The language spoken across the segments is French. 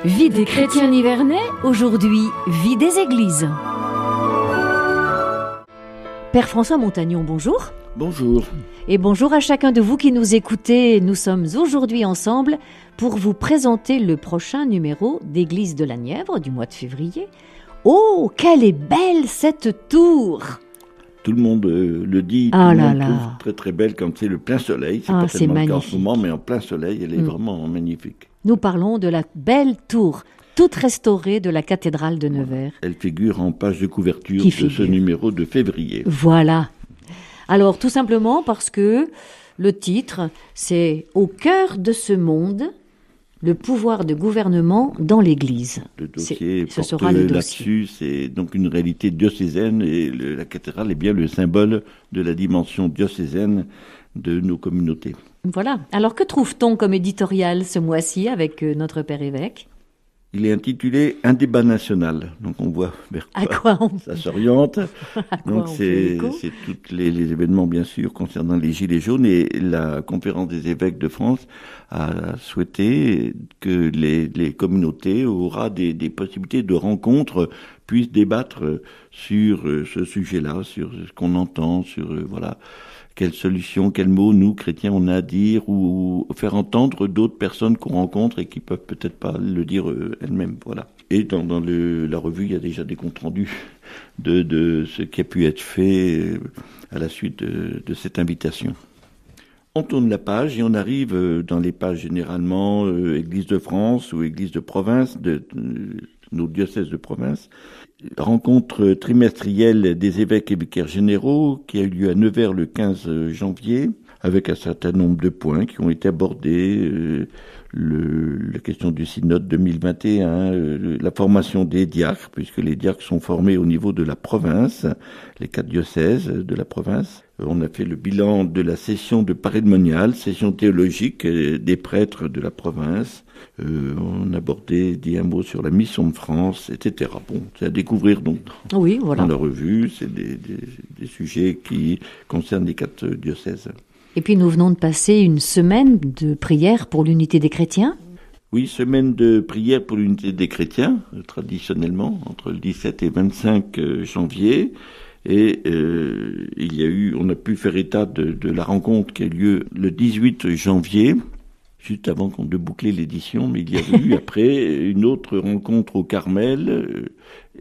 Vie des chrétiens nivernais, aujourd'hui, vie des églises. Père François Montagnon, bonjour. Bonjour. Et bonjour à chacun de vous qui nous écoutez. Nous sommes aujourd'hui ensemble pour vous présenter le prochain numéro d'Église de la Nièvre du mois de février. Oh, quelle est belle cette tour! Tout le monde le dit, tout le monde trouve très très belle quand c'est le plein soleil. C'est pas tellement le cas en ce moment, mais en plein soleil, elle est vraiment magnifique. Nous parlons de la belle tour, toute restaurée de la cathédrale de Nevers. Elle figure en page de couverture de ce numéro de février. Voilà. Alors, tout simplement parce que le titre, c'est « Au cœur de ce monde, le pouvoir de gouvernement dans l'Église ». Le dossier porte là-dessus, c'est donc une réalité diocésaine et la cathédrale est bien le symbole de la dimension diocésaine de nos communautés. Voilà. Alors, que trouve-t-on comme éditorial ce mois-ci avec notre Père évêque ? Il est intitulé « Un débat national ». Donc, on voit vers quoi ça s'oriente. Donc, c'est tous les événements, bien sûr, concernant les Gilets jaunes. Et la Conférence des évêques de France a souhaité que les communautés aura des possibilités de rencontres, puissent débattre sur ce sujet-là, sur ce qu'on entend, sur, quelles solutions, quels mots, nous, chrétiens, on a à dire ou faire entendre d'autres personnes qu'on rencontre et qui peuvent peut-être pas le dire elles-mêmes, voilà. Et dans la revue, il y a déjà des comptes rendus de ce qui a pu être fait à la suite de cette invitation. On tourne la page et on arrive dans les pages généralement Église de France ou Église de province, de nos diocèses de province. Rencontre trimestrielle des évêques et vicaires généraux qui a eu lieu à Nevers le 15 janvier avec un certain nombre de points qui ont été abordés. La question du synode 2021, la formation des diacres, puisque les diacres sont formés au niveau de la province, les 4 diocèses de la province. On a fait le bilan de la session de parémoniale, session théologique des prêtres de la province. On a dit un mot sur la mission de France, etc. Bon, c'est à découvrir donc dans la revue. C'est des sujets qui concernent les 4 diocèses. Et puis nous venons de passer une semaine de prière pour l'unité des chrétiens. Oui, semaine de prière pour l'unité des chrétiens, traditionnellement, entre le 17 et 25 janvier. Et on a pu faire état de la rencontre qui a eu lieu le 18 janvier, juste avant qu'on de boucler l'édition, mais il y a eu après une autre rencontre au Carmel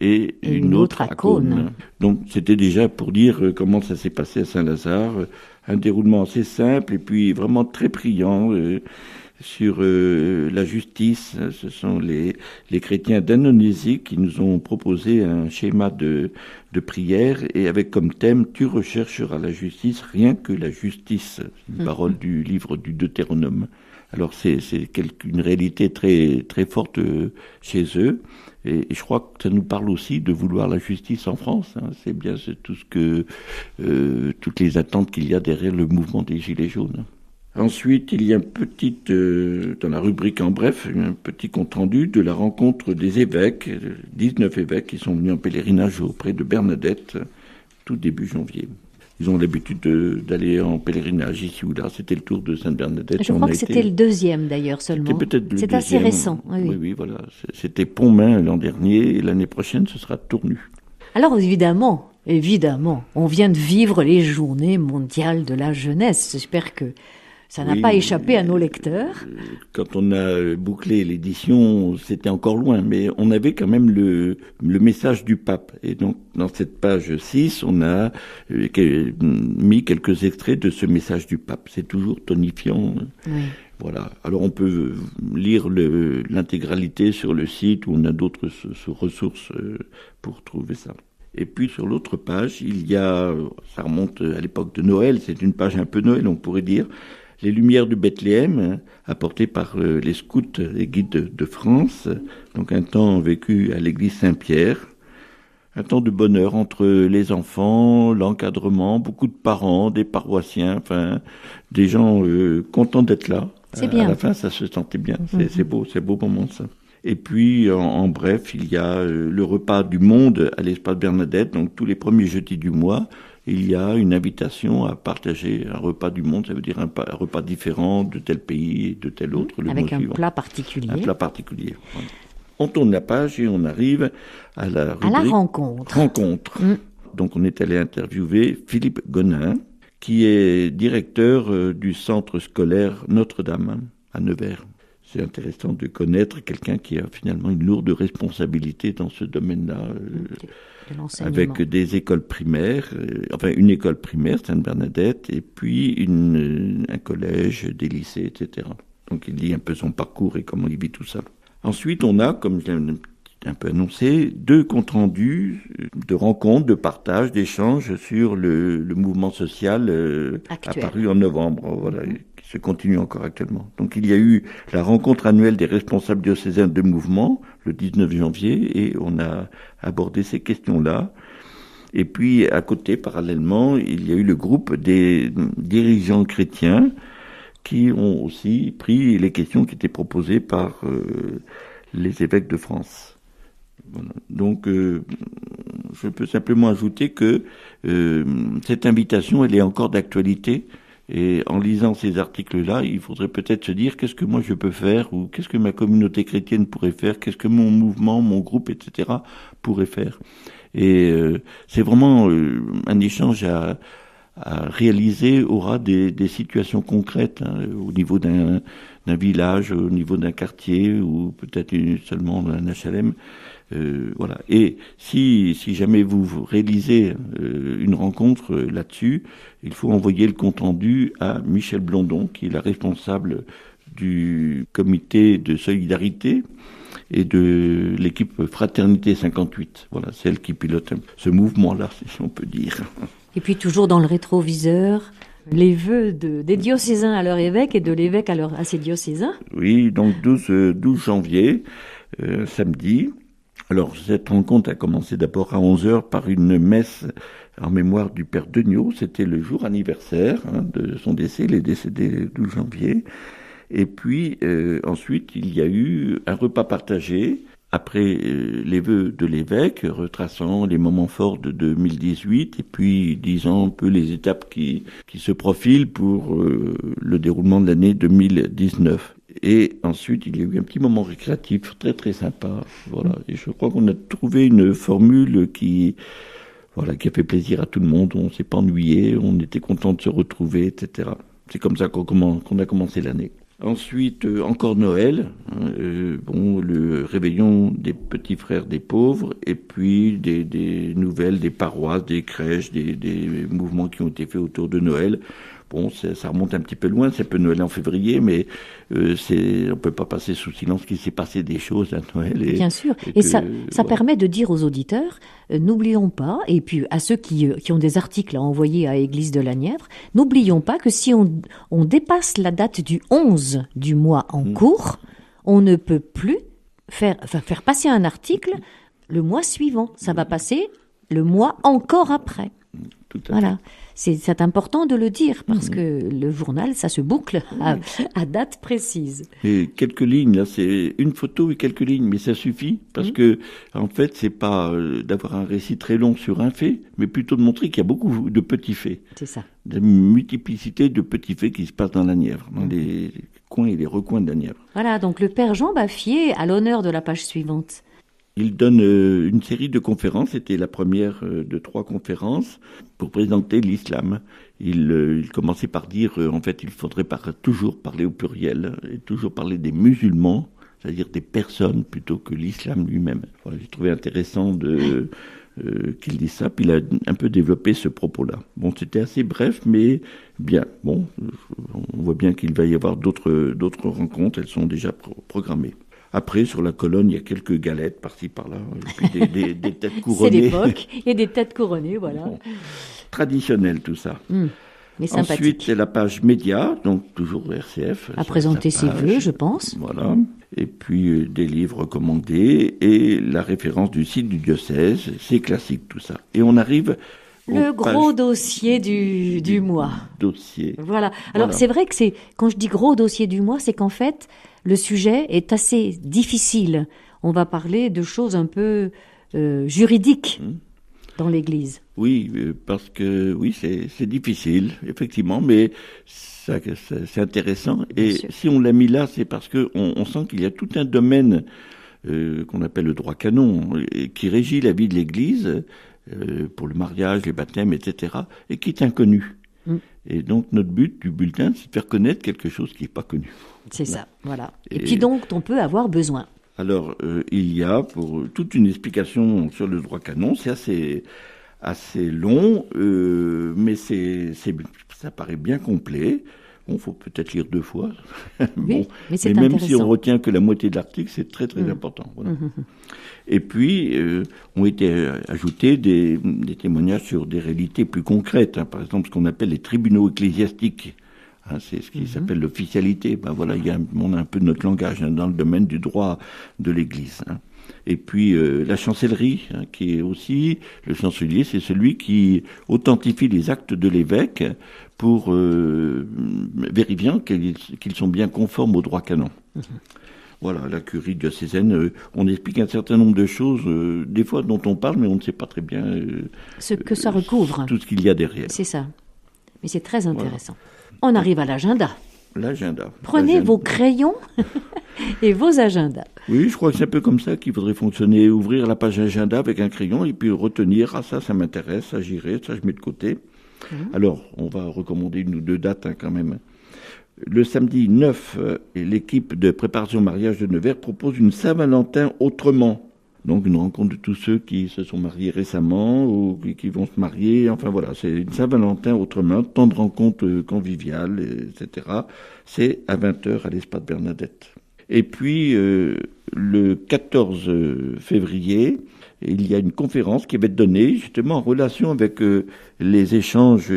et une autre à Cône. Donc c'était déjà pour dire comment ça s'est passé à Saint-Lazare, un déroulement assez simple et puis vraiment très priant sur la justice. Ce sont les chrétiens d'Indonésie qui nous ont proposé un schéma de prière et avec comme thème « Tu rechercheras la justice, rien que la justice », une parole du livre du Deutéronome. Alors c'est une réalité très très forte chez eux et je crois que ça nous parle aussi de vouloir la justice en France. C'est tout ce que toutes les attentes qu'il y a derrière le mouvement des Gilets jaunes. Ensuite, il y a dans la rubrique en bref, un petit compte-rendu de la rencontre des évêques, 19 évêques qui sont venus en pèlerinage auprès de Bernadette, tout début janvier. Ils ont l'habitude d'aller en pèlerinage ici ou là. C'était le tour de Sainte-Bernadette. Je crois que c'était le 2e d'ailleurs seulement. C'était peut-être le 2e. C'est assez récent. Oui, voilà. C'était Pontmain l'an dernier et l'année prochaine, ce sera Tournu. Alors évidemment, on vient de vivre les journées mondiales de la jeunesse. J'espère que ça n'a pas échappé à nos lecteurs. Quand on a bouclé l'édition, c'était encore loin, mais on avait quand même le message du pape. Et donc, dans cette page 6, on a mis quelques extraits de ce message du pape. C'est toujours tonifiant. Oui. Voilà. Alors, on peut lire l'intégralité sur le site où on a d'autres ressources pour trouver ça. Et puis, sur l'autre page, ça remonte à l'époque de Noël, c'est une page un peu Noël, on pourrait dire, les lumières de Bethléem, apportées par les scouts et guides de France, donc un temps vécu à l'église Saint-Pierre, un temps de bonheur entre les enfants, l'encadrement, beaucoup de parents, des paroissiens, enfin des gens contents d'être là. C'est bien. À la fin, ça se sentait bien. C'est beau moment ça. Et puis, en bref, il y a le repas du monde à l'espace Bernadette, donc tous les premiers jeudis du mois. il y a une invitation à partager un repas du monde, ça veut dire un repas différent de tel pays et de tel autre. Avec un plat particulier. Un plat particulier. Voilà. On tourne la page et on arrive à la rubrique à la rencontre. Donc on est allé interviewer Philippe Gonin, qui est directeur du centre scolaire Notre-Dame à Nevers. C'est intéressant de connaître quelqu'un qui a finalement une lourde responsabilité dans ce domaine-là, avec des écoles primaires, une école primaire, Sainte-Bernadette, et puis un collège, des lycées, etc. Donc il dit un peu son parcours et comment il vit tout ça. Ensuite, on a, comme je l'ai un peu annoncé, 2 comptes rendus de rencontres, de partage, d'échanges sur le mouvement social apparu en novembre, voilà, qui se continue encore actuellement. Donc il y a eu la rencontre annuelle des responsables diocésains de mouvement, le 19 janvier, et on a abordé ces questions-là. Et puis, à côté, parallèlement, il y a eu le groupe des dirigeants chrétiens qui ont aussi pris les questions qui étaient proposées par les évêques de France. Voilà. Donc, je peux simplement ajouter que cette invitation, elle est encore d'actualité. Et en lisant ces articles-là, il faudrait peut-être se dire qu'est-ce que moi je peux faire, ou qu'est-ce que ma communauté chrétienne pourrait faire, qu'est-ce que mon mouvement, mon groupe, etc. pourrait faire. Et c'est vraiment un échange à réaliser aura des situations concrètes au niveau d'un village, au niveau d'un quartier, ou peut-être seulement d'un HLM. Voilà. Et si jamais vous réalisez une rencontre là-dessus, il faut envoyer le compte-rendu à Michel Blondon, qui est la responsable du comité de solidarité et de l'équipe Fraternité 58. Voilà, c'est elle qui pilote ce mouvement-là, si on peut dire. Et puis toujours dans le rétroviseur, les vœux des diocésains à leur évêque et de l'évêque à ses diocésains. Oui, donc 12 janvier, samedi. Alors, cette rencontre a commencé d'abord à 11h par une messe en mémoire du père Degnaud. C'était le jour anniversaire de son décès, il est décédé le 12 janvier. Et puis, ensuite, il y a eu un repas partagé après les vœux de l'évêque, retraçant les moments forts de 2018 et puis disant un peu les étapes qui se profilent pour le déroulement de l'année 2019. Et ensuite, il y a eu un petit moment récréatif très très sympa. Voilà. Et je crois qu'on a trouvé une formule qui a fait plaisir à tout le monde. On s'est pas ennuyé, on était content de se retrouver, etc. C'est comme ça qu'on a commencé l'année. Ensuite, encore Noël, le réveillon des petits frères des pauvres, et puis des nouvelles des paroisses, des crèches, des mouvements qui ont été faits autour de Noël. Bon, ça remonte un petit peu loin, c'est un peu Noël en février, mais on peut pas passer sous silence qu'il s'est passé des choses à Noël. Bien sûr, et ça permet de dire aux auditeurs, n'oublions pas, et puis à ceux qui ont des articles à envoyer à Église de la Nièvre, n'oublions pas que si on dépasse la date du 11 du mois en cours, on ne peut plus faire passer un article le mois suivant. Ça va passer le mois encore après. Tout à voilà. C'est important de le dire parce que le journal, ça se boucle à date précise. Et quelques lignes, là, c'est une photo et quelques lignes, mais ça suffit parce que, en fait, c'est pas d'avoir un récit très long sur un fait, mais plutôt de montrer qu'il y a beaucoup de petits faits. C'est ça. De multiplicité de petits faits qui se passent dans la Nièvre, dans les coins et les recoins de la Nièvre. Voilà, donc le père Jean Baffier à l'honneur de la page suivante. Il donne une série de conférences, c'était la première de 3 conférences, pour présenter l'islam. Il commençait par dire, en fait, il faudrait toujours parler au pluriel, et toujours parler des musulmans, c'est-à-dire des personnes, plutôt que l'islam lui-même. Voilà, j'ai trouvé intéressant qu'il dise ça, puis il a un peu développé ce propos-là. Bon, c'était assez bref, mais bien. Bon, on voit bien qu'il va y avoir d'autres rencontres, elles sont déjà programmées. Après, sur la colonne, il y a quelques galettes par-ci, par-là, et puis des têtes couronnées. C'est l'époque, il y a des têtes couronnées, voilà. Bon, traditionnel, tout ça. Mais sympathique. Ensuite, c'est la page média, donc toujours RCF. À présenter ses vœux, je pense. Voilà. Et puis, des livres recommandés et la référence du site du diocèse. C'est classique, tout ça. Et on arrive... Le gros dossier du mois. Dossier. Voilà. Alors, c'est vrai que quand je dis gros dossier du mois, c'est qu'en fait, le sujet est assez difficile. On va parler de choses un peu juridiques dans l'Église. Oui, parce que oui, c'est difficile, effectivement, mais c'est intéressant. Et si on l'a mis là, c'est parce que on sent qu'il y a tout un domaine qu'on appelle le droit canon, qui régit la vie de l'Église pour le mariage, les baptêmes, etc., et qui est inconnu. Et donc notre but du bulletin, c'est de faire connaître quelque chose qui n'est pas connu. C'est ça, voilà. Et puis donc, on peut avoir besoin. Alors, il y a pour toute une explication sur le droit canon, c'est assez long, mais ça paraît bien complet. Bon, faut peut-être lire 2 fois. Oui, mais c'est même intéressant. si on retient que la moitié de l'article, c'est très très important. Voilà. Et puis, ont été ajoutés des témoignages sur des réalités plus concrètes. Par exemple, ce qu'on appelle les tribunaux ecclésiastiques. C'est ce qui s'appelle l'officialité. Voilà, on a un peu notre langage dans le domaine du droit de l'Église. Et puis la chancellerie, qui est aussi, le chancelier, c'est celui qui authentifie les actes de l'évêque pour vérifiant qu'ils sont bien conformes au droit canon. Voilà, la curie diocésaine, on explique un certain nombre de choses, des fois dont on parle, mais on ne sait pas très bien ce que ça recouvre. Tout ce qu'il y a derrière. C'est ça. Mais c'est très intéressant. Voilà. On arrive à l'agenda. L'agenda. Prenez vos crayons et vos agendas. Oui, je crois que c'est un peu comme ça qu'il faudrait fonctionner. Ouvrir la page agenda avec un crayon et puis retenir, ça m'intéresse, ça j'irai, ça je mets de côté. Alors, on va recommander 1 ou 2 dates quand même. Le samedi 9, l'équipe de préparation mariage de Nevers propose une Saint-Valentin autrement. Donc une rencontre de tous ceux qui se sont mariés récemment ou qui vont se marier. Enfin voilà, c'est une Saint-Valentin autrement, temps de rencontre conviviale, etc. C'est à 20h à l'Espace Bernadette. Et puis le 14 février, il y a une conférence qui va être donnée justement en relation avec les échanges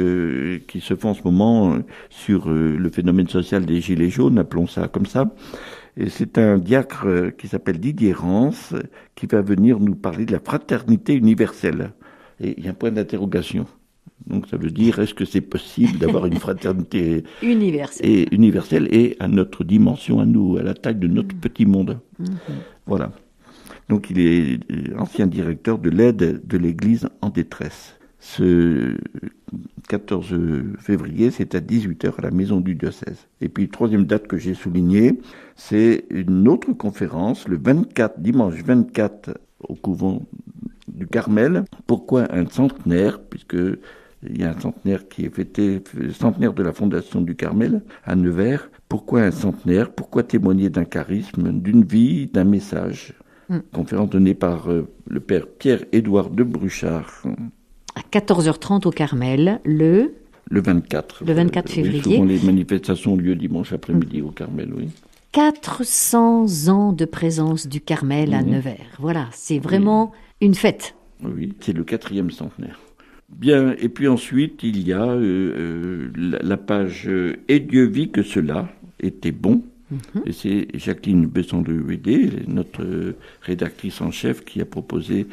qui se font en ce moment sur le phénomène social des Gilets jaunes, appelons ça comme ça. Et c'est un diacre qui s'appelle Didier Rance qui va venir nous parler de la fraternité universelle. Et il y a un point d'interrogation. Donc ça veut dire, est-ce que c'est possible d'avoir une fraternité universelle et à notre dimension, à nous, à la taille de notre petit monde. Voilà. Donc il est ancien directeur de l'aide de l'Église en détresse. Ce 14 février, c'est à 18h à la maison du diocèse. Et puis, 3e date que j'ai soulignée, c'est une autre conférence, le 24, dimanche 24, au couvent du Carmel. Pourquoi un centenaire? Puisque il y a un centenaire qui est fêté, le centenaire de la fondation du Carmel à Nevers. Pourquoi un centenaire? Pourquoi témoigner d'un charisme, d'une vie, d'un message? Conférence donnée par le père Pierre-Édouard de Bruchard. À 14h30 au Carmel, le 24. Le 24 février. Oui, souvent les manifestations ont lieu dimanche après-midi au Carmel, oui. 400 ans de présence du Carmel à Nevers. Voilà, c'est vraiment une fête. Oui, c'est le 4e centenaire. Bien, et puis ensuite, il y a la page « Et Dieu vit que cela était bon ». Et c'est Jacqueline Besson-de-Huédé, notre rédactrice en chef, qui a proposé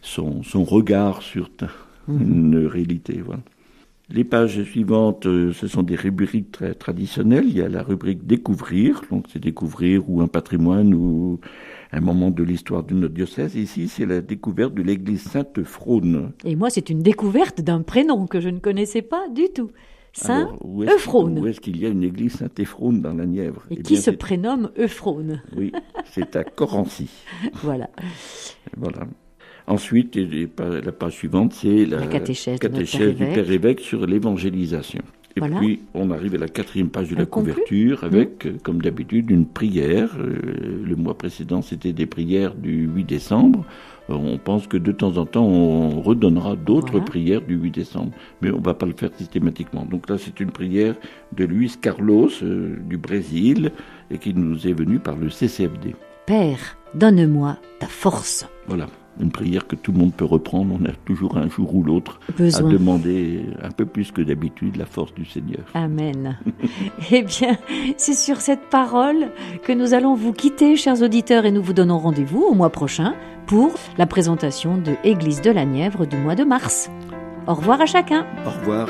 son regard sur une réalité. Voilà. Les pages suivantes, ce sont des rubriques très traditionnelles. Il y a la rubrique « Découvrir », donc c'est découvrir ou un patrimoine ou un moment de l'histoire de notre diocèse. Ici, c'est la découverte de l'église Sainte-Euphrone. Et moi, c'est une découverte d'un prénom que je ne connaissais pas du tout. Saint-Euphrone. Où est-ce qu'il y a une église Saint-Euphrone dans la Nièvre? Et qui se prénomme Euphrone? Oui, c'est à Corancy. Voilà. Ensuite, la page suivante, c'est la catéchèse du Père Évêque sur l'évangélisation. Et puis, on arrive à la 4e page de la couverture avec, comme d'habitude, une prière. Le mois précédent, c'était des prières du 8 décembre. On pense que de temps en temps, on redonnera d'autres prières du 8 décembre. Mais on ne va pas le faire systématiquement. Donc là, c'est une prière de Luis Carlos, du Brésil, et qui nous est venue par le CCFD. Père, donne-moi ta force. Voilà. Une prière que tout le monde peut reprendre. On a toujours un jour ou l'autre à demander un peu plus que d'habitude la force du Seigneur. Amen. Eh bien, c'est sur cette parole que nous allons vous quitter, chers auditeurs, et nous vous donnons rendez-vous au mois prochain pour la présentation de Église de la Nièvre du mois de mars. Au revoir à chacun. Au revoir.